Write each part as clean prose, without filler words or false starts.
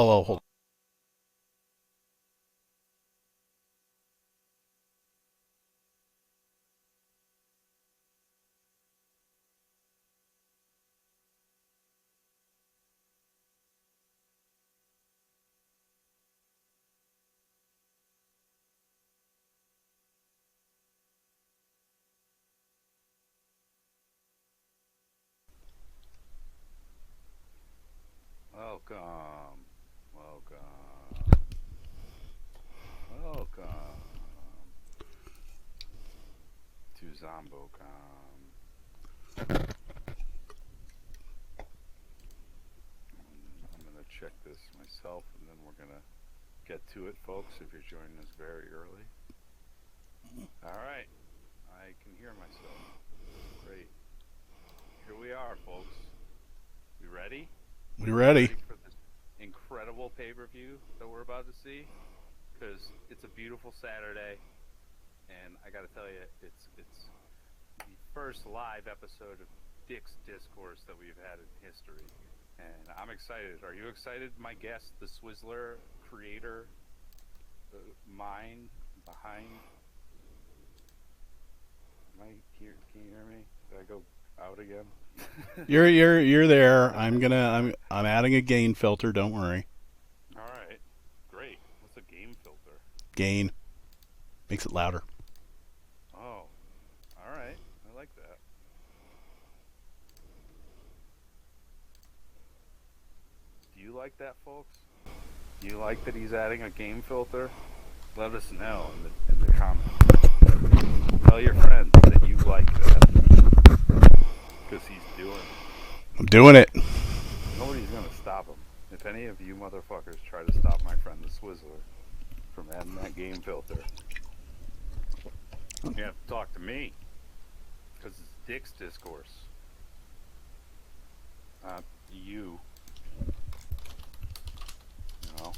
Oh, hold. Welcome, welcome, welcome to ZomboCom. I'm gonna check this myself, and then we're gonna get to it, folks. If you're joining us very early, all right. I can hear myself. Great. Here we are, folks. We ready? We We ready? ready for this incredible pay-per-view that we're about to see? Because it's a beautiful Saturday, and I got to tell you, it's the first live episode of Dick's Discourse that we've had in history, and I'm excited. Are you excited, my guest, the Swizzler creator, the mind behind? Am I here? Can you hear me? Did I go out again? You're there. I'm adding a gain filter. Don't worry. All right, great. What's a game filter? Gain makes it louder. Oh, all right. I like that. Do you like that, folks? Do you like that he's adding a game filter? Let us know in the comments. Tell your friends that you like that because he's doing it. I'm doing it. Nobody's gonna stop him. If any of you motherfuckers try to stop my friend the Swizzler from adding that game filter, you have to talk to me because it's Dick's Discourse, not you. You know.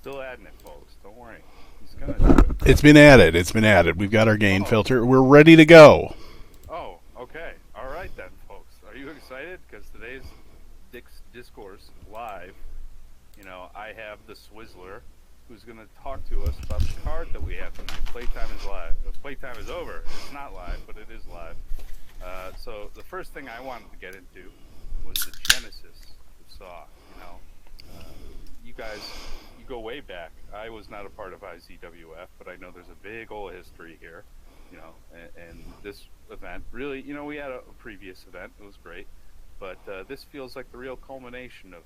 Still adding it, folks. Don't worry. He's gonna do it. It's been added. It's been added. We've got our gain Oh. filter. We're ready to go. Oh, okay. All right then, folks. Are you excited? Because today's Dick's Discourse live. You know, I have the Swizzler, who's going to talk to us about the card that we have tonight. Playtime is live. Playtime is over. It's not live, but it is live. So the first thing I wanted to get into was the genesis of Saw. You know, you guys, you go way back. I was not a part of IZWF, but I know there's a big old history here. You know, and this event really, you know, we had a previous event. It was great. But this feels like the real culmination of,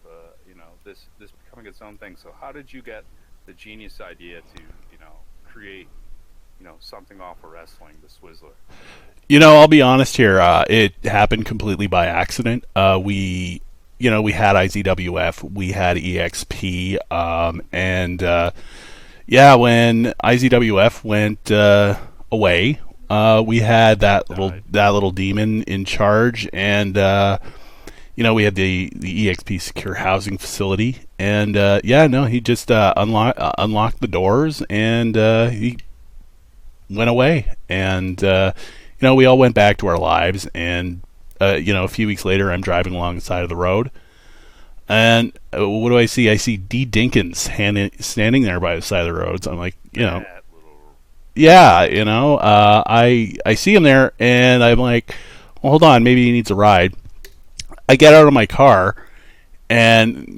you know, this becoming its own thing. So how did you get the genius idea to, you know, create, you know, something off of wrestling, the Swizzler? I'll be honest here. It happened completely by accident. We had IZWF, we had EXP, and yeah, when IZWF went away, we had that little demon in charge, and we had the EXP secure housing facility, and yeah, no, he just unlocked the doors, and he went away, and we all went back to our lives, and a few weeks later, I'm driving along the side of the road, and what do I see? I see D. Dinkins standing there by the side of the road. So I'm like, That little... yeah, I see him there, and I'm like, well, hold on, maybe he needs a ride. I get out of my car, and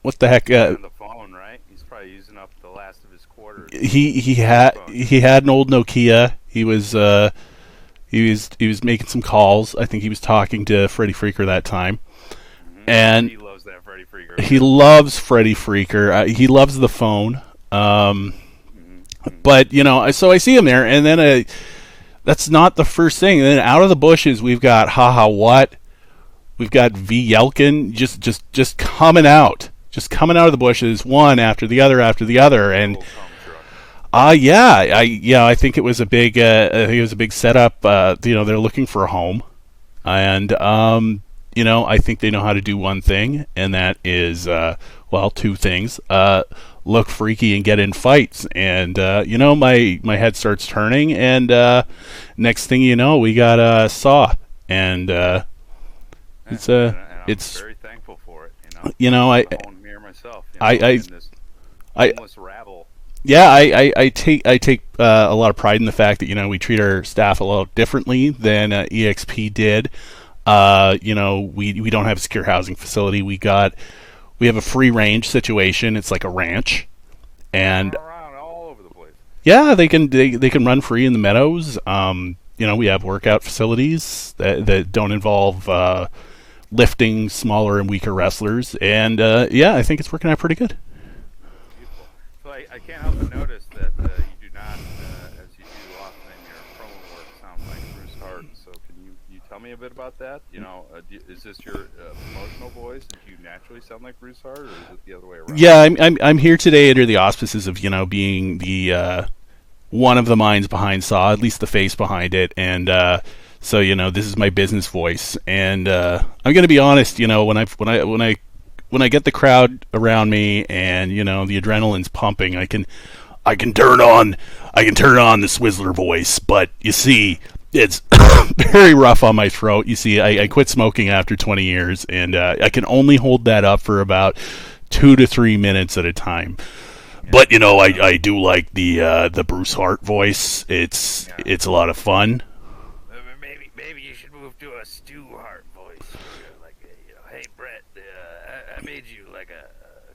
what the heck? He's on the phone, right? He's probably using up the last of his quarters. He had an old Nokia. He was making some calls. I think he was talking to Freddy Freaker that time, and He loves that Freddy Freaker. he loves Freddy Freaker. He loves the phone. But so I see him there, and then that's not the first thing. And then out of the bushes, we've got Haha What. We've got V Yelkin just coming out, of the bushes, one after the other, and I think it was a big setup. They're looking for a home, and I think they know how to do one thing, and that is two things: look freaky and get in fights. And my head starts turning, and next thing you know, we got a Saw, and it's and I'm it's very thankful for it. You know, you know I'm I a home here myself. You I know, I, in this I homeless rabble. yeah, I take a lot of pride in the fact that we treat our staff a little differently than EXP did. We don't have a secure housing facility. We have a free range situation. It's like a ranch, They run and around all over the place. yeah, they can run free in the meadows. We have workout facilities that don't involve lifting smaller and weaker wrestlers, and yeah, I think it's working out pretty good. Beautiful. So I can't help but notice that you do not, as you do often in your promo work, sound like Bruce Hart. So can you tell me a bit about that? Is this your promotional voice? And do you naturally sound like Bruce Hart, or is it the other way around? Yeah, I'm here today under the auspices of being the one of the minds behind Saw, at least the face behind it, and so this is my business voice, and I'm gonna be honest. When I get the crowd around me, and the adrenaline's pumping, I can turn on the Swizzler voice, but you see, it's very rough on my throat. You see, I quit smoking after 20 years, and I can only hold that up for about 2 to 3 minutes at a time. But I do like the Bruce Hart voice. Yeah. It's a lot of fun. Maybe you should move to a Stu Hart voice. Like, hey Brett, I made you like a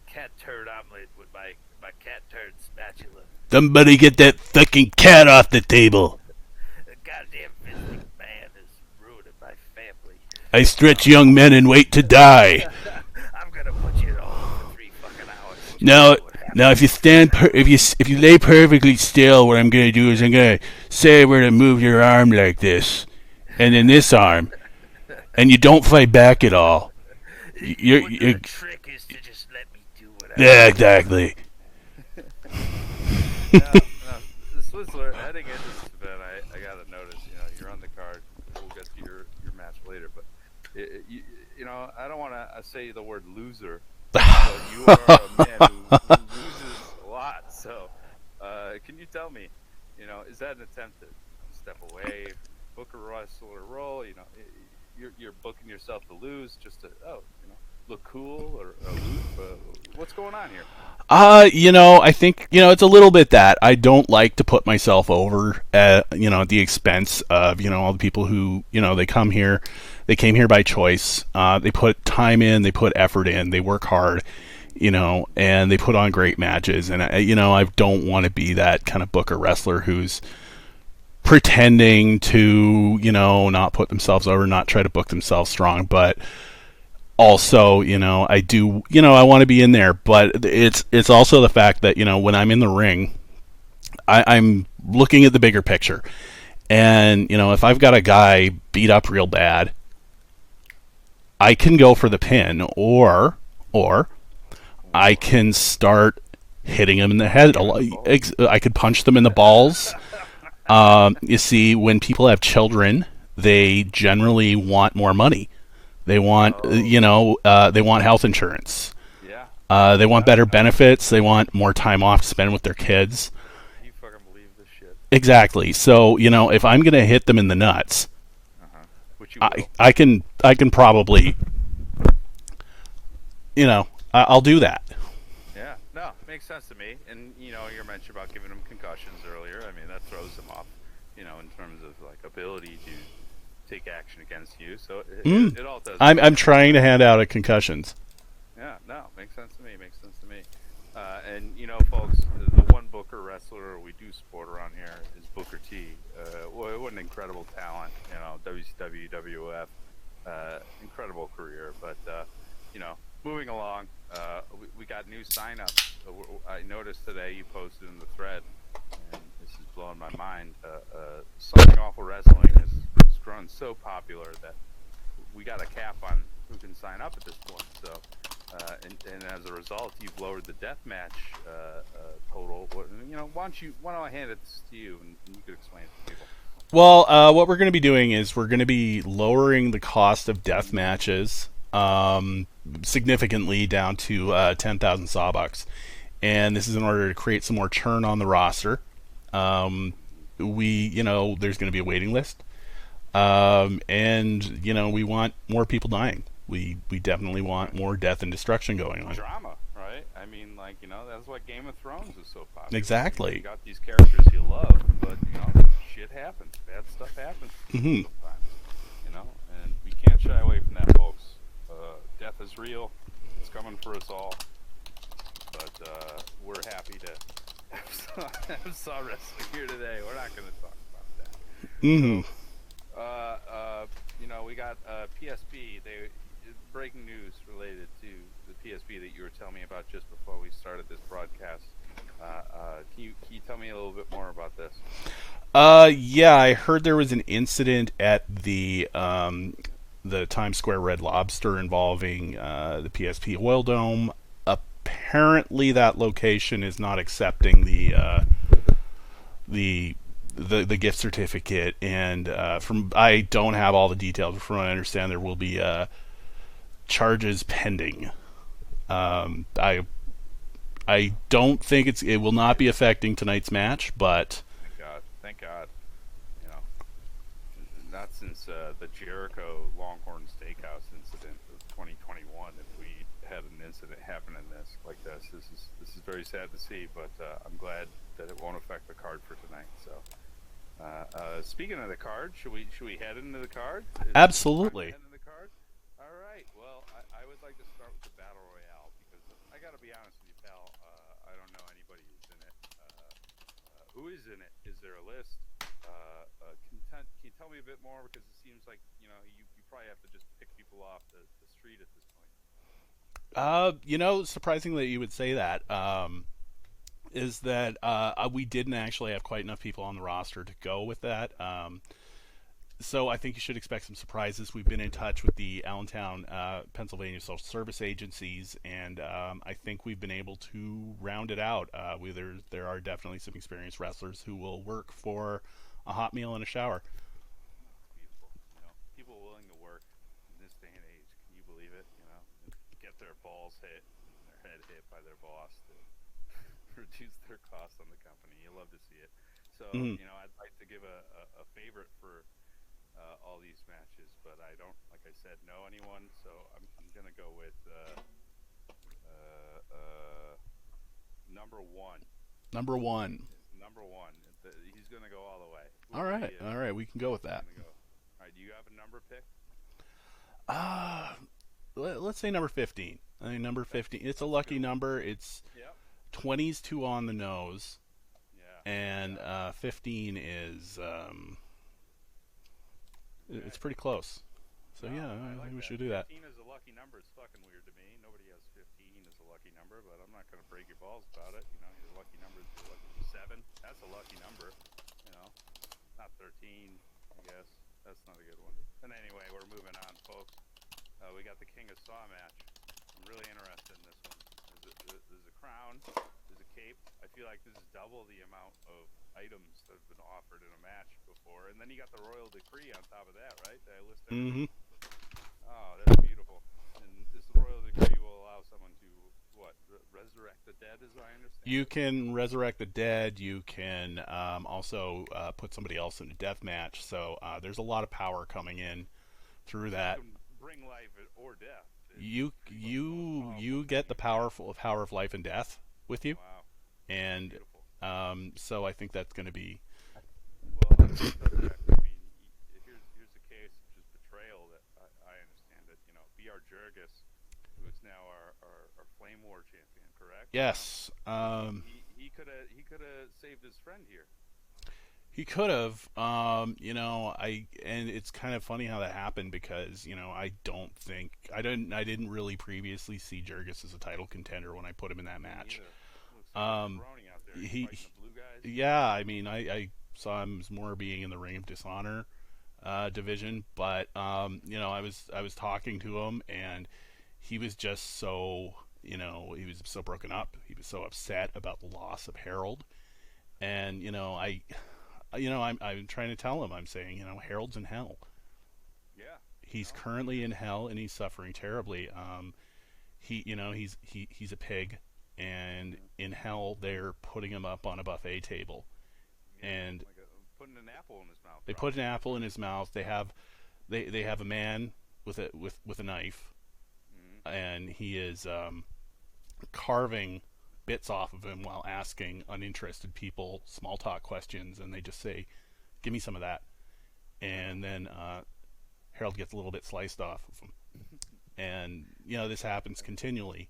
cat turd omelet with my cat turd spatula. Somebody get that fucking cat off the table. The goddamn visiting man is ruining my family. I stretch young men and wait to die. I'm gonna put you in a hole for 3 fucking hours. Now, now, if you if you lay perfectly still, what I'm gonna do is I'm gonna say where to move your arm like this, and then this arm, and you don't fight back at all. The trick is to just let me do whatever. Yeah, exactly. Now, the Swizzler, heading into this event, I gotta notice, you're on the card. We'll get to your match later, but I don't want to say the word loser. But you are a man who loses a lot. So, can you tell me, is that an attempt to step away, book a wrestler role? You're booking yourself to lose just to look cool or aloof. What's going on here? I think it's a little bit that I don't like to put myself over at the expense of all the people who they came here by choice. They put time in, they put effort in, they work hard, and they put on great matches. And I don't want to be that kind of booker wrestler who's pretending to not put themselves over, not try to book themselves strong, but also, I do, I want to be in there, but it's also the fact that, when I'm in the ring, I'm looking at the bigger picture. And, if I've got a guy beat up real bad, I can go for the pin, or I can start hitting him in the head. I could punch them in the balls. You see, when people have children, they generally want more money. They want, they want health insurance. Yeah. They want better benefits. They want more time off to spend with their kids. You fucking believe this shit. Exactly. So, if I'm gonna hit them in the nuts, Which you will. I can probably, I'll do that. Yeah, no, makes sense to me. And you mentioned about giving them concussions earlier. I mean, that throws them off, in terms of like ability to take action against you. So it all does. I'm trying to hand out concussions. Yeah, no, makes sense to me. Makes sense to me. And folks, the one Booker wrestler we do support around here is Booker T. What an incredible talent. WCW, WWF, incredible career. But moving along, we got new signups. I noticed today you posted in the thread, and this is blowing my mind. Something Awful Wrestling has grown so popular that we got a cap on who can sign up at this point. So, and as a result, you've lowered the death match total. Why don't I hand it to you and you could explain it to people? Well, what we're going to be doing is we're going to be lowering the cost of death matches significantly down to 10,000 sawbucks. and this is in order to create some more churn on the roster. Um, there's going to be a waiting list, and we want more people dying. We definitely want Right. more death and destruction going on. Drama, right? I mean, like, that's why Game of Thrones is so popular. You Exactly. got these characters you love, but shit happens. Bad stuff happens Hmm. sometimes. And we can't shy away from that, folks. Death is real. It's coming for us all. But we're happy to have Saw Wrestling here today. We're not going to talk about that. Hmm. So, we got PSP. Breaking news related to the PSP that you were telling me about just before we started this broadcast. Can you tell me a little bit more about this? Yeah, I heard there was an incident at the Times Square Red Lobster involving the PSP Oil Dome. Apparently, that location is not accepting the the gift certificate, and from I don't have all the details, but from what I understand, there will be charges pending. I don't think it will not be affecting tonight's match, but Thank God. Thank God. You know, not since the Jericho Longhorn Steakhouse incident of 2021. If we had an incident happen in this is very sad to see. But I'm glad that it won't affect the card for tonight. So, speaking of the card, should we head into the card? Is it time to absolutely. head into the card? All right. Well, I would like to start with the battle royale because I got to be honest with you, pal. I don't know anybody who's in it. Who is in it? Is there a list? Can you tell me a bit more? Because it seems like you probably have to just pick people off the street at this point. Surprisingly, you would say that. Is that we didn't actually have quite enough people on the roster to go with that. So I think you should expect some surprises. We've been in touch with the Allentown, Pennsylvania social service agencies, and I think we've been able to round it out. There are definitely some experienced wrestlers who will work for a hot meal and a shower. Oh, it's beautiful. People willing to work in this day and age. Can you believe it? And get their balls hit and their head hit by their boss to reduce their costs on the company. You love to see it. So, Mm. I'd like to give a favorite for all these matches, but I don't, like I said, know anyone. So I'm gonna go with uh, uh, number one. Number one. Number one. He's gonna go all the way. All Whoever he right, is, all right, we can go with he's that. gonna go. All right. Do you have a number pick? Uh, let's say number 15. I think number That's 15. It's a that's a good lucky one. number. It's Yep. 20's too on the nose, Yeah. and Yeah. 15 is it's Okay. pretty close. So No, yeah, I I think like we that. should do that. 15 is a lucky number. It's fucking weird to me. Nobody has 15 as a lucky number, but I'm not gonna break your balls about it. Your lucky number is your lucky seven. That's a lucky number. You know, not 13. I guess that's not a good one. And anyway, we're moving on, folks. We got the King of Saw match. I'm really interested in this one. There's a crown. There's a cape. I feel like this is double the amount of items that have been offered in a match before. And then you got the Royal Decree on top of that, right? Did I list everything? Hmm. Oh, that's beautiful. And this Royal Decree will allow someone to, what, resurrect the dead, as I understand You it? can resurrect the dead. You can also put somebody else in a death match. So there's a lot of power coming in through So you that. can bring life or death. It's You pretty much the most you powerful get thing the you can have. power of life and death with you, Wow, that's and beautiful. so I think that's going to be. Well, on the subject, I mean, here's the case of just betrayal that I understand it. B.R. Jurgis, who is now our Flame War champion, correct? Yes, He could have saved his friend here. he could have. And it's kind of funny how that happened because I don't think I didn't really previously see Jurgis as a title contender when I put him in that Me match. neither. Looks like a Um, jabroni out there. He's he, fighting the blue guys. yeah, I mean, I saw him as more being in the Ring of Dishonor division, but I was talking to him, and he was just so he was so broken up. He was so upset about the loss of Harold, and I'm trying to tell him. I'm saying Harold's in hell. Yeah. He's No, I currently hear in you. hell, and he's suffering terribly. He's a pig. and in hell they're putting him up on a buffet table, Yeah, and like putting an apple in his mouth, they put an probably. apple in his mouth. They have a man with a knife, Hmm. and he is carving bits off of him while asking uninterested people small talk questions, and they just say, "Give me some of that," and then Harold gets a little bit sliced off of him, and this happens continually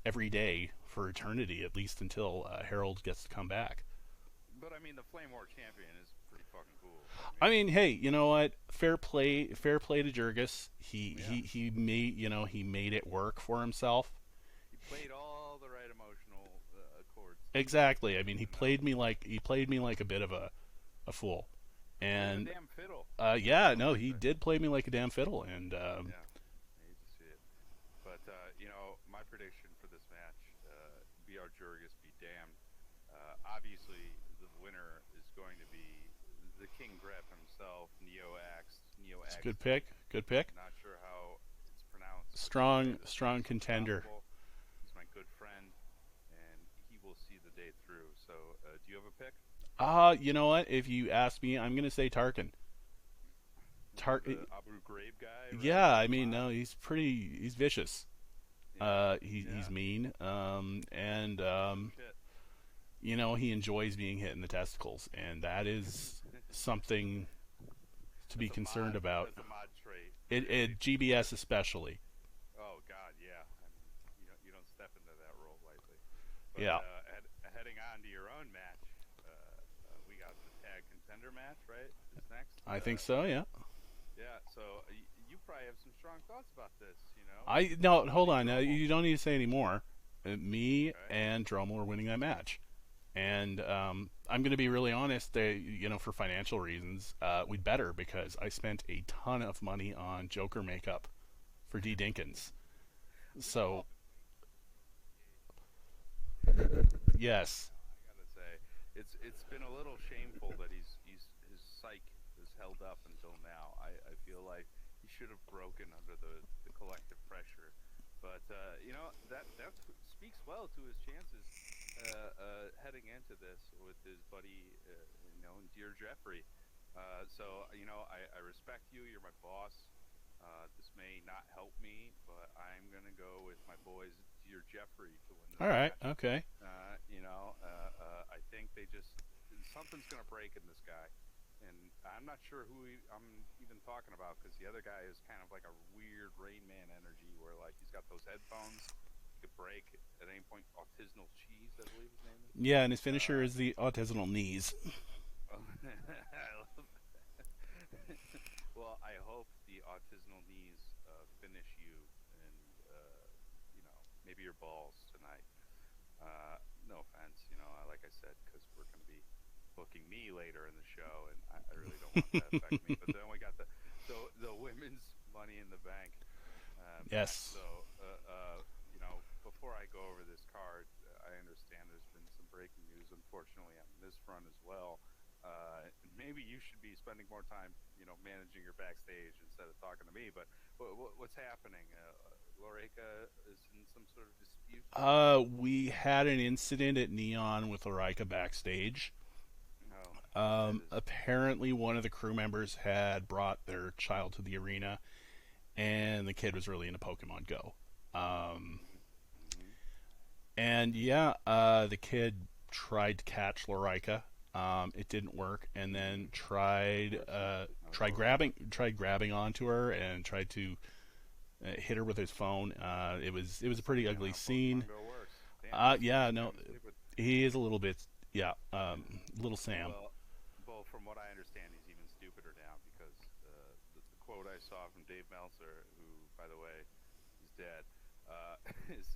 every day for eternity, at least until Harold gets to come back. But I mean, the Flame War champion is pretty fucking cool. I mean, hey, you know what? Fair play to Jurgis. He Yeah, he he made he made it work for himself. he played all the right emotional chords Exactly. I mean, to the note. he played me like a bit of a fool, Bit of a and damn fiddle, yeah, some no, might he say. did play me like a damn fiddle, and Yeah, I hate to see it. But my prediction for this match, BR Jurgis be damned. Obviously, the winner is going to be the King Grep himself, Neo Axe, Neo it's a good Axton. pick. Good pick. Not sure how it's pronounced, but man, this Strong name's contender. unstoppable. He's my good friend, and he will see the day through. So, do you have a pick? You know what? If you ask me, I'm gonna say Tarkin. The Abu Ghraib guy, right? Yeah, From I the mean, mod? no, he's vicious. Yeah, He's yeah. mean. And No shit. he enjoys being hit in the testicles, and that is something to be That's a concerned mod. about. That's a mod trait. It GBS especially. Oh God, yeah. I mean, you don't step into that role lightly. But Yeah, heading on to your own match, we got the tag contender match, right? Is next. I think so. Yeah. Yeah. So you probably have some strong thoughts about this. With I no, your hold buddy on. Drommel. You don't need to say any more. Me Okay. and Drommel are winning that match, and I'm going to be really honest. For financial reasons, we'd better because I spent a ton of money on Joker makeup for D Dinkins. We've all So been waiting. yes, I gotta say, it's been a little shameful that his psyche is held up until now. I feel like he should have broken under the collective pressure, but that speaks well to his chances heading into this with his buddy, dear Jeffrey. I respect you. You're my boss. This may not help me, but I'm gonna go with my boys, dear Jeffrey, to win all this right, match. okay, I think they just something's gonna break in this guy, and I'm not sure I'm even talking about because the other guy is kind of like a weird Rain Man energy, where like he's got those headphones, he could break at any point. Artisanal cheese, I believe his name is. yeah, and his finisher Uh, is the artisanal knees. I love well, I hope the artisanal knees finish you and maybe your balls tonight. No offense, like I said, because we're going to be booking me later in the show, and I really don't want that to affect me. But then we got the women's Money in the Bank match. Yes, So before I go over this card, I understand there's been some breaking news, unfortunately, on this front as well. Maybe you should be spending more time, managing your backstage instead of talking to me. But what's happening? Lorica is in some sort of dispute. we had an incident at Neon with Lorica backstage. No, that is. Apparently, one of the crew members had brought their child to the arena, and the kid was really into Pokemon Go. Um, Hmm. Hmm. and yeah, the kid tried to catch Lorica. It didn't work, and then Of course not. Of course not. tried grabbing onto her and tried to hit her with his phone. It was a pretty Damn ugly how scene. Pokemon Go works. Damn, this Yeah, kid's no, kind of stupid. he is a little bit, yeah, little Sam. Well, well, from what I understand, he's even stupider now because the quote I saw from Dave Meltzer, who, by the way, is dead, is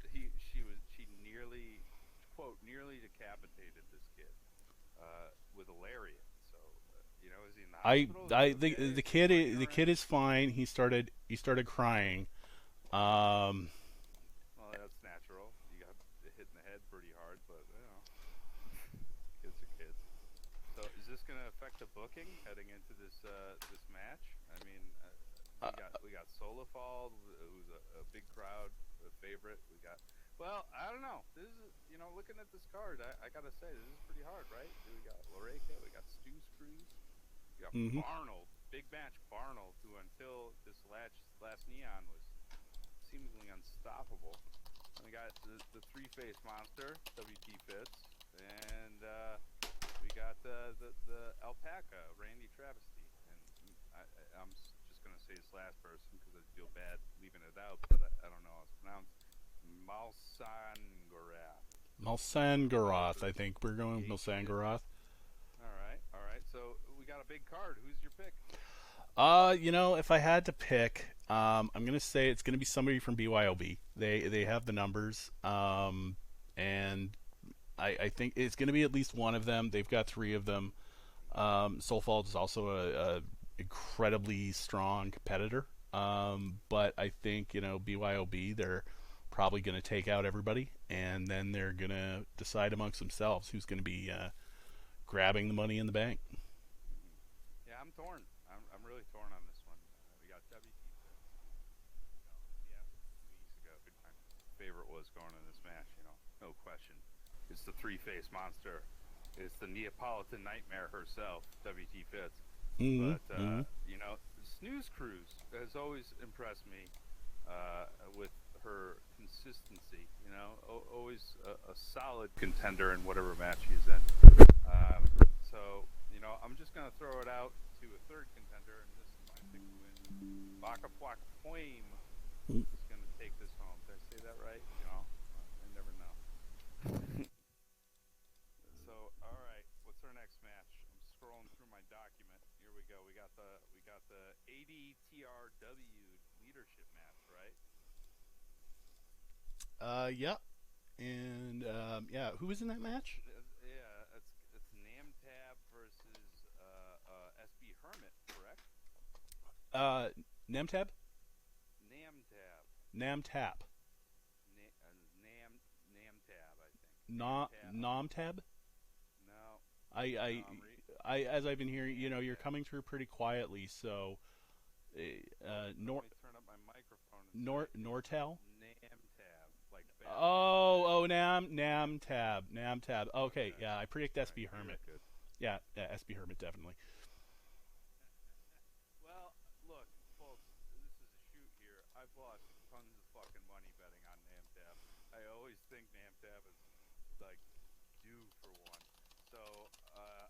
she nearly nearly decapitated this kid with a lariat. So is he in the hospital? Is he okay? Is he fighting The already? kid is fine. He started crying. Um, Well, that's natural. You got hit in the head pretty hard, but kids are kids. So, is this going to affect the booking heading into this match? I mean, we got Solifald, who's a big crowd favorite. We got Well, I don't know. This is, looking at this card, I gotta say, this is pretty hard, right? We got Loreka, we got Stu's Cruise, we got Hmm. Barnold, big match Barnold, who until this last Neon was seemingly unstoppable. And we got the three-face monster, WT Fitz, and we got the alpaca, Randy Travesty. And I'm just gonna say this last person because I feel bad leaving it out, but I don't know how it's pronounced. Malsangorath. Malsangarath, I Apologize think we're for going the with H. Malsangarath. All right. So we got a big card. Who's your pick? If I had to pick, I'm gonna say it's gonna be somebody from BYOB. They have the numbers, and I think it's gonna be at least one of them. They've got three of them. Soulfall is also a incredibly strong competitor. But I think BYOB, they're probably going to take out everybody, and then they're going to decide amongst themselves who's going to be grabbing the money in the bank. Hmm. Yeah, I'm torn. I'm really torn on this one. We got WT Fitz. He asked us 2 weeks ago who my favorite was going in this match. No question. It's the three-face monster. It's the Neapolitan nightmare herself, WT Fitz. Mm-hmm. But Mm-hmm. Snooze Cruise has always impressed me with her consistency. Always a solid contender in whatever match she's in. So I'm just gonna throw it out to a third contender, and this is my pick to win. Baka Plaka Poim is gonna take this home. Did I say that right? I never know. So, all right, what's our next match? I'm scrolling through my document. Here we go. We got the ADTRW leadership match, right? Yeah, and yeah, who was in that match? Yeah, it's Namtab versus SB Hermit, correct? Uh, Namtab, Namtab, Namtap, Namtab, I think. Na Namtab. Namtab. No, I, I, no. as I've been hearing, you're Namtab. coming through pretty quietly. So, Let Nor me turn up my microphone and see Nor if you. Nortel. Namtab, like Batman. Nam Tab. Okay, Okay. yeah, I predict All right. SB Good. Hermit. Good. Yeah, yeah, SB Hermit definitely. Well, look, folks, this is a shoot here. I've lost tons of fucking money betting on Namtab. I always think Namtab is like due for one. So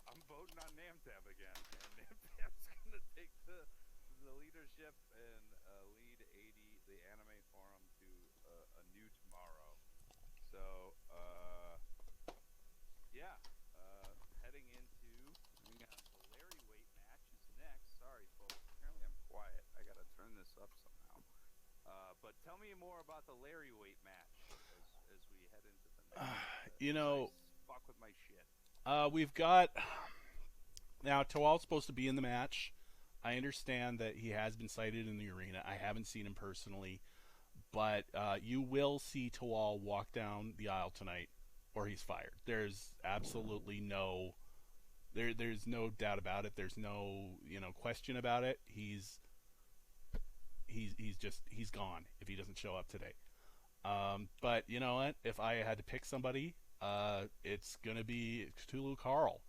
I'm voting on Namtab again, and Namtab's gonna take the leadership and lead 80 the anime forum to a new tomorrow. So yeah, heading into moving on. The Larry weight match is next. Sorry, folks. Apparently, I'm quiet. I gotta turn this up somehow. But tell me more about the Larry weight match as we head into the next. You know, Nice fuck with my shit. we've got now Tawal's supposed to be in the match. I understand that he has been cited in the arena. I haven't seen him personally, but you will see Tawal walk down the aisle tonight, or he's fired. There's absolutely there's no doubt about it. There's no question about it. He's gone if he doesn't show up today. But you know what? If I had to pick somebody, it's gonna be Cthulhu Carl.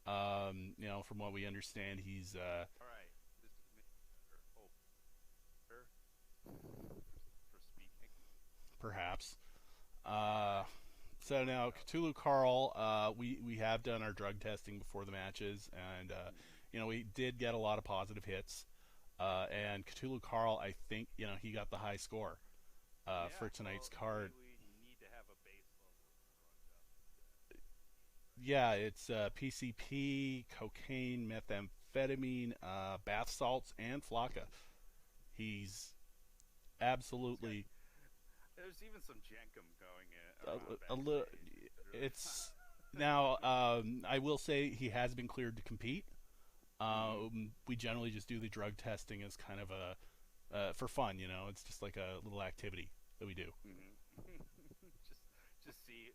From what we understand, he's All right, this is making better. Oh, better for speaking. perhaps. Uh, so now Cthulhu Carl, we have done our drug testing before the matches, and Mm-hmm. we did get a lot of positive hits. Yeah. And Cthulhu Carl, I think he got the high score for Yeah. tonight's Well, card. we need to have a base level of drugged up meat, right? Yeah, it's PCP, cocaine, methamphetamine, bath salts, and flocka. He's He's got. absolutely There's even some jenkem going around a little. backstage, which is really It's now. I will say he has been cleared to compete. mm-hmm. We generally just do the drug testing as kind of a for fun. It's just like a little activity that we do. Mm-hmm. just just see,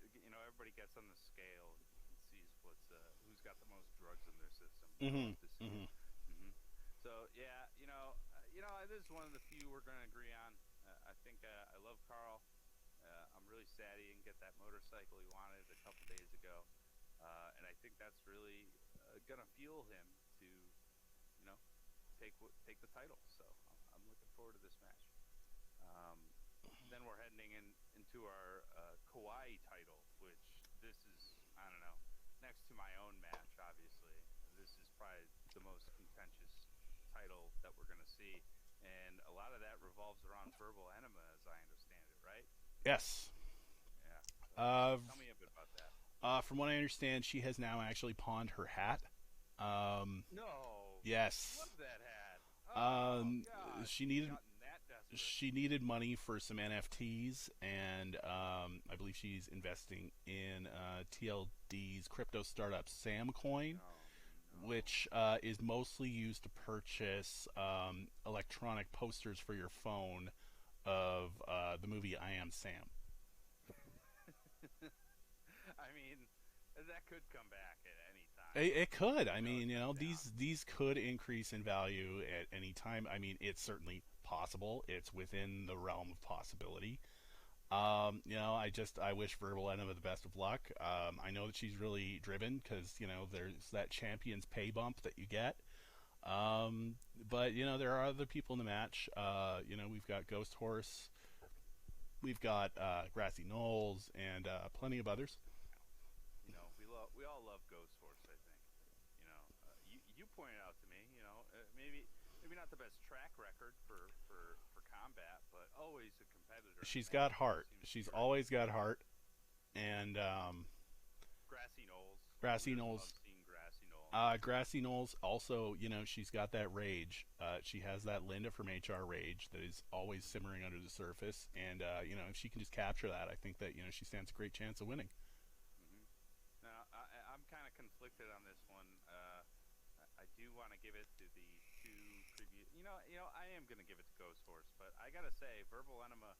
everybody gets on the scale and sees who's got the most drugs in their system. I Hmm. like to see it. Hmm. Hmm. So yeah, this is one of the few we're going to agree on. I think I love Carl. I'm really sad he didn't get that motorcycle he wanted a couple days ago, and I think that's really gonna fuel him to, take the title. So I'm looking forward to this match. Um, then we're heading into our Kauai title, which this is, I don't know, next to my own match. Obviously, this is probably the most contentious title that we're gonna see, and a lot of that revolves around verbal enema, as I understand it, right? Yes. Yeah. So Uh, tell me a bit about that. from what I understand, she has now actually pawned her hat. Um, No, yes. love that hat. Oh Um, God, she needed gotten that desperate. she needed money for some NFTs, and I believe she's investing in TLD's crypto startup Samcoin, Oh no. which is mostly used to purchase electronic posters for your phone of the movie I Am Sam. I mean, that could come back at any time. It could. I You know, mean, deep down. these could increase in value at any time. I mean, it's certainly possible. It's within the realm of possibility. I wish Verbal Enema the best of luck. I know that she's really driven because there's that champion's pay bump that you get. But there are other people in the match. We've got Ghost Horse, we've got Grassy Knolls, and plenty of others. We all love Ghost Horse. I think. You pointed out to me. Maybe not the best track record for combat, but always a competitor. She's Man, got heart. seems She's great. always got heart, and Grassy Knolls. Who Grassy doesn't love Knolls. seeing Grassy Knolls? Grassy Knolls also, she's got that rage. She has that Linda from HR rage that is always simmering under the surface, and if she can just capture that, I think that she stands a great chance of winning. Hmm. Now, I'm kind of conflicted on this one. I do want to give it to the two previous. I am going to give it to Ghost Horse, but I gotta say, Verbal Enema.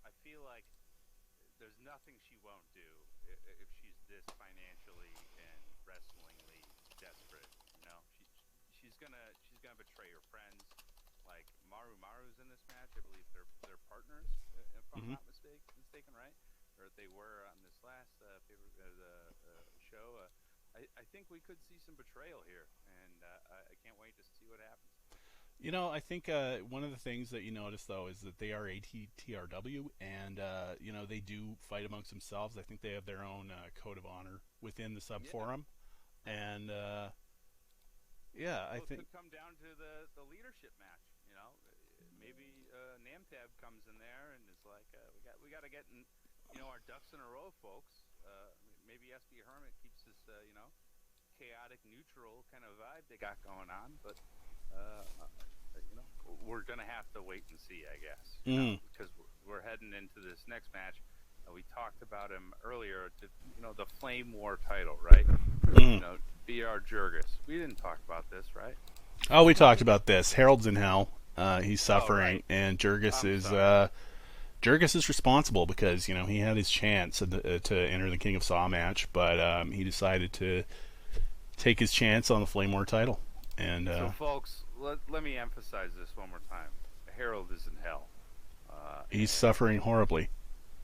I feel like there's nothing she won't do if she's this financially and wrestlingly desperate. She's gonna betray her friends. Like Maru's in this match. I believe they're partners, if I'm Hmm. not mistaken, right? Or they were on this last show. I think we could see some betrayal here, and I can't wait to see what happens. I think one of the things that you notice though is that they are ATTRW, and they do fight amongst themselves. I think they have their own code of honor within the sub Yeah. forum, and yeah, I Well, it think. could come down to the leadership match. Maybe Namtab comes in there and is like, we got to get our ducks in a row, folks. Maybe SB Hermit keeps this chaotic neutral kind of vibe they got going on, but uh, we're gonna have to wait and see, I guess. Mm, Because we're heading into this next match. We talked about him earlier. The Flame War title, right? mm. BR Jurgis. We didn't talk about this, right? Oh, we talked about this. Harold's in hell. He's Oh, suffering, right. and Jurgis I'm is sorry. Jurgis is responsible because he had his chance to enter the King of Saw match, but he decided to take his chance on the Flame War title, and So, folks, let me emphasize this one more time. Harold is in hell, he's and suffering horribly.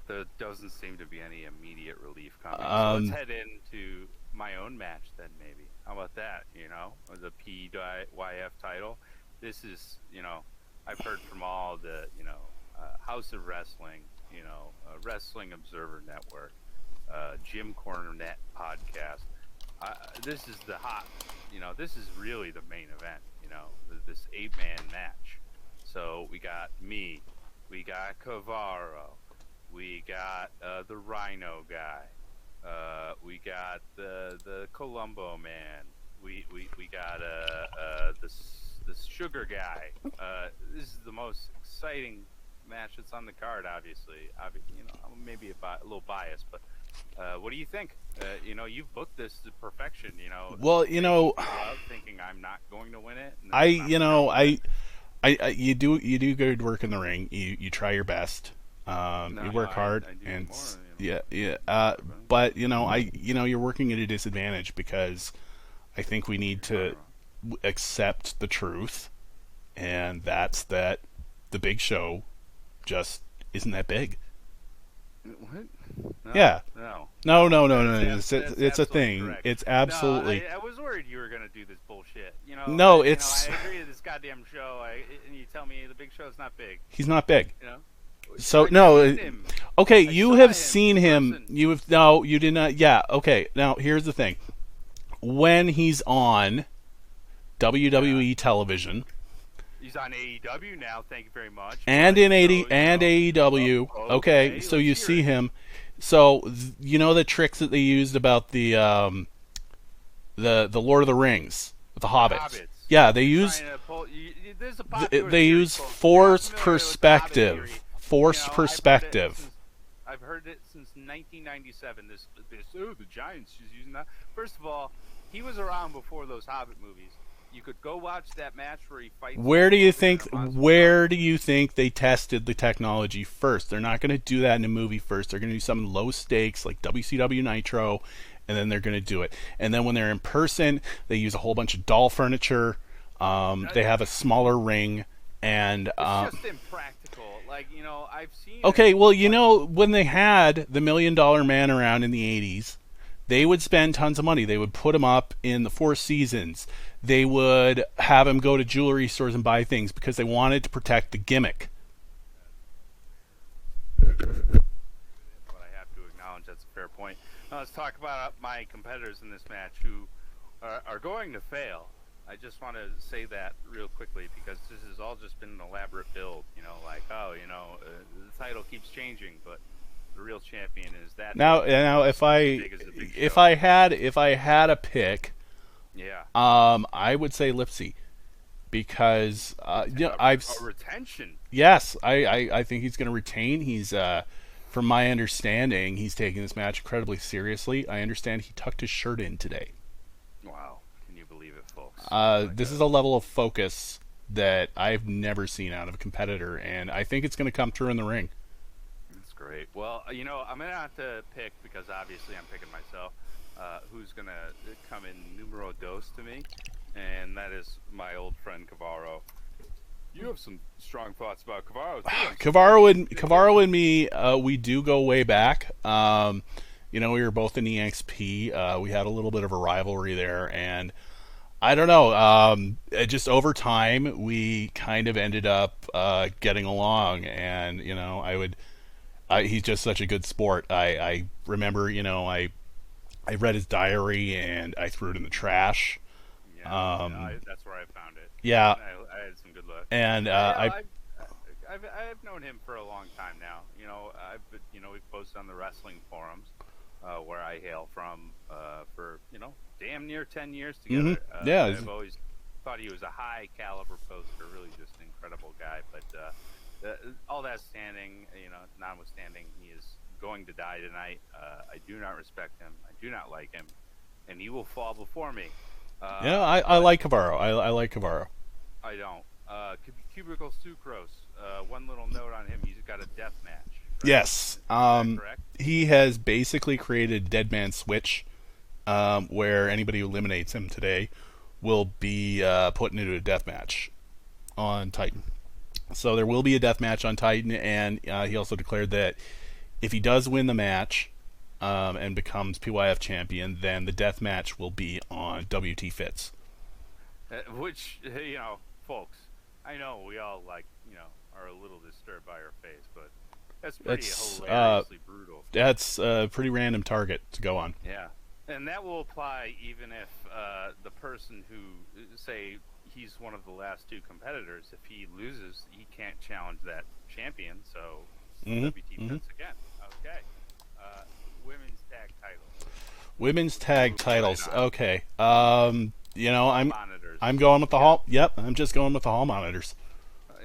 there doesn't seem to be any immediate relief coming. So let's Um, head into my own match then, maybe. How about that? The PYF title. This is, I've heard from all the, House of Wrestling, Wrestling Observer Network, Jim Cornette podcast. This is the hot, this is really the main event, this 8-man match. So we got me, we got Cavaro, we got the Rhino guy, we got the Columbo man, we got this Sugar guy. This is the most exciting match that's on the card. Obviously, I'm maybe a little biased, but what do you think? You've booked this to perfection. well, Taking people out, thinking I'm not going to win it. And I it's not you gonna know win it. you do good work in the ring. You try your best. No, You work hard, I do and more. yeah, yeah. But, But you're working at a disadvantage because I think we need to accept the truth, and that's that the Big Show just isn't that big. What? No, Yeah. no, No, no, no, no. That's It's a absolutely thing. correct. It's No, absolutely. I was worried you were gonna do this bullshit. No, I it's agree with this goddamn show. And you tell me the Big Show's not big. he's not big. You know, So I've no, seen him. okay, I you saw have him seen in him. person. You have no, you did not. Yeah, okay. Now here's the thing: when he's on WWE television He's on AEW now. Thank you very much. and But, in 80 and AEW, okay, so let's you hear see it. him. So you know the tricks that they used about the Lord of the Rings with the hobbits. Hobbits. Yeah, they use Trying to pull, there's a popular they theory, use folks. forced If you're not familiar with the Hobbit perspective. theory, Forced I've perspective. heard it since 1997. This the Giants is using that. First of all, he was around before those Hobbit movies. You could go watch that match where he fights. Where do you think Hogan in a monster where truck. do you think they tested the technology first? They're not going to do that in a movie first. They're going to do something low stakes like WCW Nitro, and then they're going to do it. And then when they're in person, they use a whole bunch of doll furniture. They have a smaller ring, and It's just impractical. Like I've seen. okay, it, well, but when they had the $1 Million Man around in the 80s, they would spend tons of money. They would put him up in the Four Seasons. They would have him go to jewelry stores and buy things because they wanted to protect the gimmick. But I have to acknowledge that's a fair point. Now let's talk about my competitors in this match who are going to fail. I just want to say that real quickly because this has all just been an elaborate build. The title keeps changing, but the real champion is that. Now, as big as the Big Show. if I had a pick, Yeah. I would say Lipsy because A retention. yes, I think he's going to retain. He's from my understanding, he's taking this match incredibly seriously. I understand he tucked his shirt in today. Wow. Can you believe it, folks? This is a level of focus that I've never seen out of a competitor, and I think it's going to come through in the ring. That's great. Well, I'm going to have to pick because obviously I'm picking myself. Who's going to come in numero dos to me, and that is my old friend Cavarro. You have some strong thoughts about Cavarro, too. Cavarro and me, we do go way back. We were both in EXP. We had a little bit of a rivalry there, and I don't know. Just over time, we kind of ended up getting along, and he's just such a good sport. I remember, I read his diary and I threw it in the trash. Yeah, that's where I found it. Yeah, I had some good luck. and I've known him for a long time now. We've posted on the wrestling forums where I hail from for damn near 10 years together. Yeah, I've always thought he was a high caliber poster, really just an incredible guy. But all that notwithstanding, he is going to die tonight. I do not respect him. I do not like him, and he will fall before me. I like Cavarro. I like Cavarro. I don't. Cubicle Sucrose. One little note on him. He's got a death match. Right? Yes. Is that correct? He has basically created a dead man switch, where anybody who eliminates him today will be put into a death match on Titan. So there will be a death match on Titan, and he also declared that if he does win the match and becomes PYF champion, then the death match will be on WT Fits. Which, folks, I know we all are a little disturbed by her face, but that's pretty hilariously brutal. That's a pretty random target to go on. Yeah, and that will apply even if the person who, say, he's one of the last two competitors, if he loses, he can't challenge that champion, so WT Fits again. Okay. Women's tag titles. Women's tag titles. Okay. Monitors. I'm going with the hall. Yep, I'm just going with the hall monitors.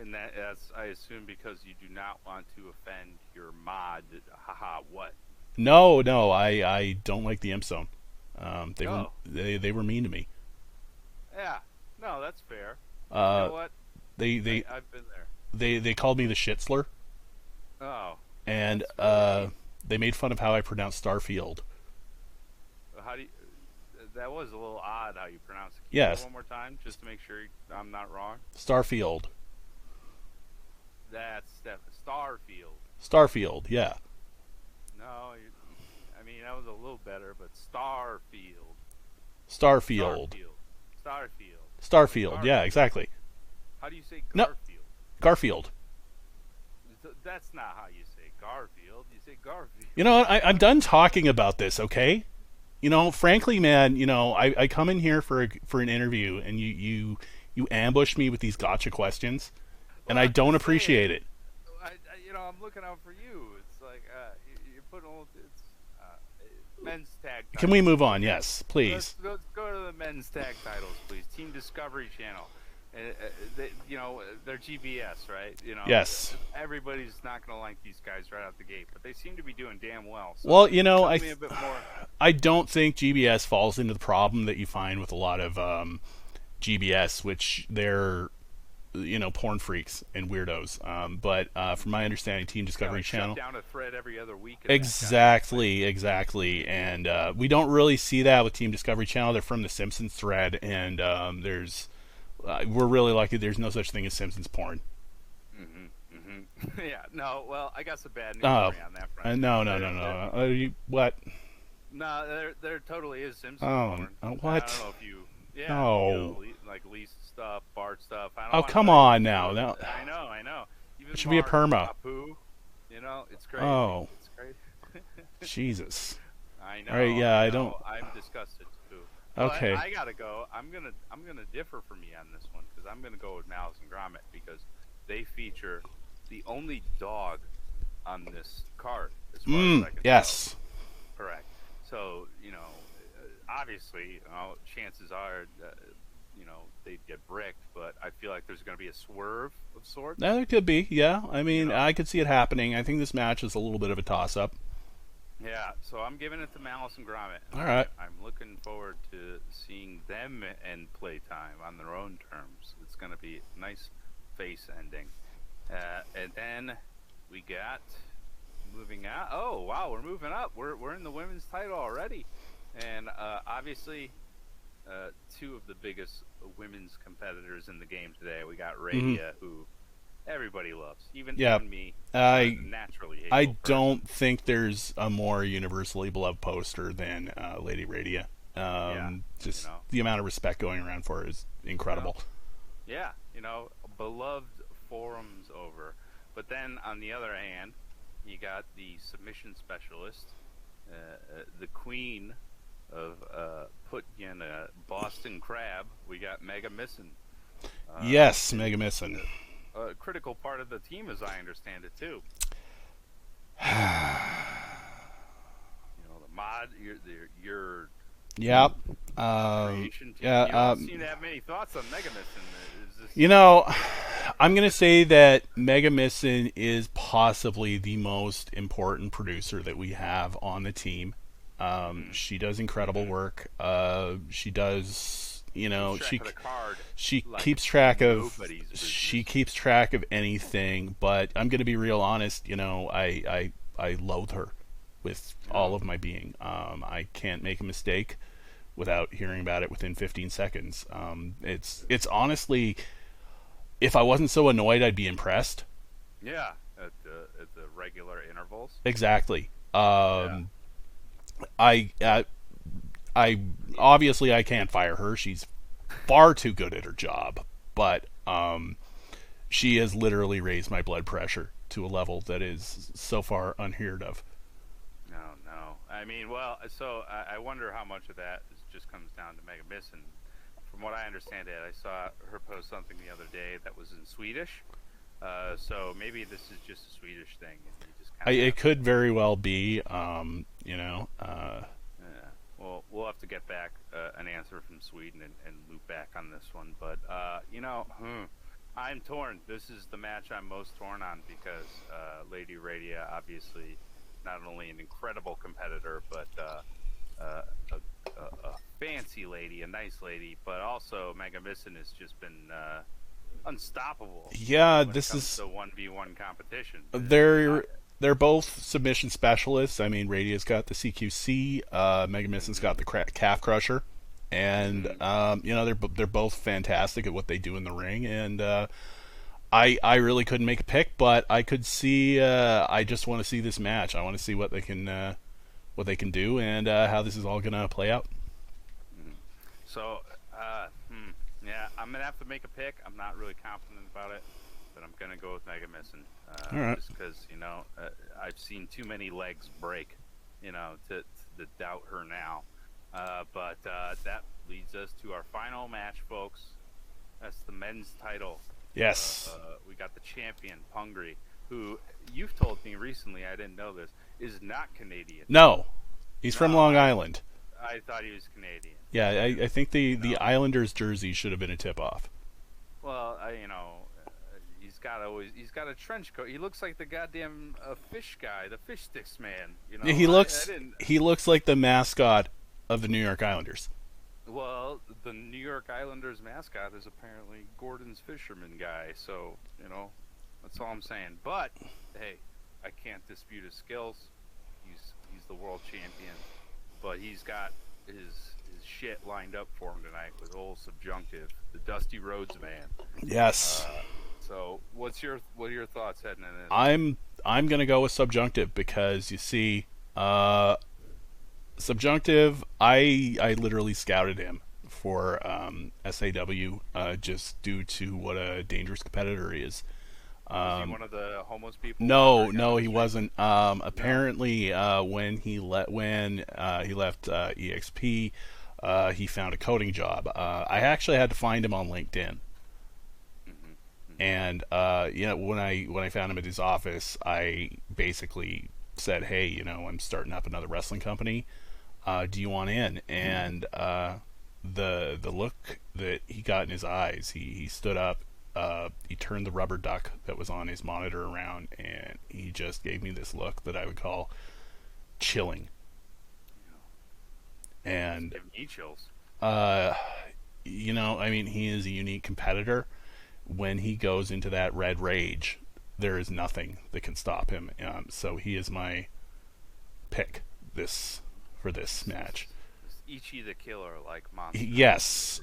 And that's, I assume, because you do not want to offend your mod. Haha, what? No, I don't like the imp zone. They were mean to me. Yeah, no, that's fair. You Uh, know what? I've been there. they called me the shit slur, Oh, and they made fun of how I pronounced Starfield. how do you? That was a little odd how you pronounce it. Can you Yes. do it one more time, just to make sure I'm not wrong. Starfield. That's Starfield. Starfield. Yeah. No, I mean that was a little better, but Starfield, Starfield. Starfield, Starfield, like Starfield. Yeah, Garfield. exactly. How do you say No, Garfield? Garfield. That's not how you say Garfield. You say Garfield. You know what? I'm done talking about this. Okay. You know, frankly, man. You know, I come in here for an interview, and you ambush me with these gotcha questions, Well, and I I'm don't just saying. appreciate it. I'm looking out for you. It's like you're putting all it's men's tag Can we titles. move on? Yes, Let's, please. let's go to the men's tag titles, please. Team Discovery Channel. They're GBS, right? Yes. Everybody's not going to like these guys right out the gate, but they seem to be doing damn well. So Well, you know, tell me a bit more. I don't think GBS falls into the problem that you find with a lot of GBS, which they're porn freaks and weirdos. But from my understanding, Team Discovery Like Channel. shut down a thread every other week. Exactly. And we don't really see that with Team Discovery Channel. They're from the Simpsons thread, and we're really lucky there's no such thing as Simpsons porn. Yeah. No. Well, I got some bad news Oh, for you on that front. no. What? No, there totally is Simpsons Oh, porn. what? I don't know if you. Yeah. No. Like Lisa stuff, Bart stuff. I don't Oh, wanna come say- on now. No. I know. Even It should be a Marge, perma. Apu, it's crazy. Oh. It's crazy. Jesus. I know. All right, yeah, I know. don't- I'm disgusted too. Okay. But I gotta go. I'm gonna differ from you on this one because I'm gonna go with Malice and Gromit because they feature the only dog on this card as far as I can Yes. tell. Correct. So obviously, chances are, they'd get bricked. But I feel like there's gonna be a swerve of sorts. That it could be. Yeah. I mean, I could see it happening. I think this match is a little bit of a toss-up. Yeah, so I'm giving it to Malice and Gromit. All right. I'm looking forward to seeing them in playtime on their own terms. It's going to be a nice face ending. And then we got moving out. Oh, wow, we're moving up. We're in the women's title already. And obviously, two of the biggest women's competitors in the game today. We got Radia, who everybody loves, even me. Naturally hateful I person. don't think there's a more universally beloved poster than Lady Radia. Just the amount of respect going around for her is incredible. Yeah, beloved forums over. But then on the other hand, you got the submission specialist, the queen of putting in a Boston Crab. We got Mega Missin. Yes, Mega Missin. A critical part of the team, as I understand it, too. The mod, your Yep. creation team. Yeah. You don't seem to have many thoughts on Mega Missin. I'm going to say that Mega Missin is possibly the most important producer that we have on the team. She does incredible work. She does. She keeps track of anything, but I'm going to be real honest. I loathe her with all of my being. I can't make a mistake without hearing about it within 15 seconds. It's honestly, if I wasn't so annoyed, I'd be impressed. Yeah, at the regular intervals. Exactly. I obviously I can't fire her. She's far too good at her job, but she has literally raised my blood pressure to a level that is so far unheard of. No. I mean, well, so I wonder how much of that just comes down to Mega Missin. From what I understand I saw her post something the other day that was in Swedish. So maybe this is just a Swedish thing. And you just It could very well be. Well, we'll have to get back an answer from Sweden and loop back on this one. But, I'm torn. This is the match I'm most torn on because Lady Radia, obviously, not only an incredible competitor, but a fancy lady, a nice lady, but also Mega Missin has just been unstoppable. Yeah, when this it comes is to 1v1 competition. They're both submission specialists. I mean, Radia's got the CQC, Mega Missin's got the calf crusher, and they're both fantastic at what they do in the ring. And I really couldn't make a pick, but I could see. I just want to see this match. I want to see what they can do and how this is all gonna play out. So, yeah, I'm gonna have to make a pick. I'm not really confident about it, but I'm gonna go with Mega Missing. All right. Just because I've seen too many legs break, to doubt her now. But that leads us to our final match, folks. That's the men's title. Yes. We got the champion, Pungri, who you've told me recently, I didn't know this, is not Canadian. No, he's from Long Island. I thought he was Canadian. Yeah, I think the Islanders jersey should have been a tip-off. Well, he's got a trench coat. He looks like the goddamn fish guy, the fish sticks man. He looks like the mascot of the New York Islanders. Well, the New York Islanders mascot is apparently Gordon's fisherman guy. So that's all I'm saying. But hey, I can't dispute his skills. He's the world champion, but he's got his shit lined up for him tonight with old Subjunctive, the Dusty Rhodes man. Yes. So what are your thoughts heading in this? I'm gonna go with Subjunctive because you see, Subjunctive. I literally scouted him for SAW just due to what a dangerous competitor he is. Was he one of the homeless people? No, he wasn't. Apparently, when he left EXP, he found a coding job. I actually had to find him on LinkedIn, and when I found him at his office, I basically said, "Hey, I'm starting up another wrestling company. Do you want in?" And the look that he got in his eyes, he stood up. He turned the rubber duck that was on his monitor around, and he just gave me this look that I would call chilling. And Give me chills. he is a unique competitor. When he goes into that red rage, there is nothing that can stop him. So he is my pick for this match. Ichi the Killer, like monster. Yes.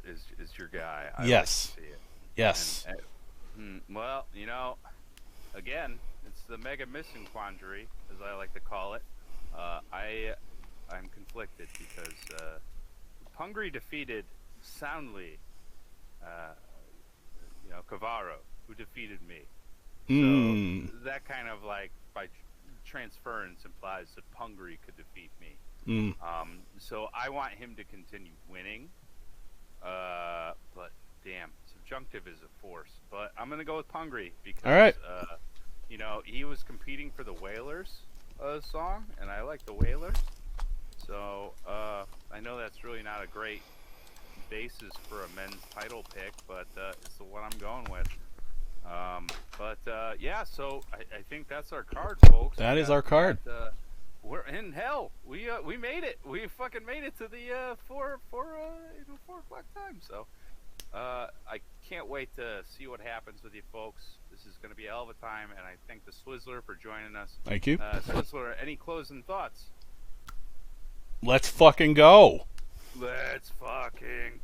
Is your guy. Yes. Like to see it. Yes. Well, again, it's the Mega Mission quandary, as I like to call it. I'm conflicted because Pungri defeated soundly, Cavaro, who defeated me. So that kind of like by transference implies that Pungri could defeat me. So I want him to continue winning. But damn, Subjunctive is a force. But I'm gonna go with Pungri because all right. He was competing for the Whalers song, and I like the Whalers. So I know that's really not a great basis for a men's title pick, but it's the one I'm going with. Yeah, so I think that's our card, folks. That is our card. We're in hell. We made it. We fucking made it to the 4 o'clock time. So I can't wait to see what happens with you folks. This is going to be a hell of a time, and I thank the Swizzler for joining us. Thank you. Swizzler, any closing thoughts? Let's fucking go. Let's fucking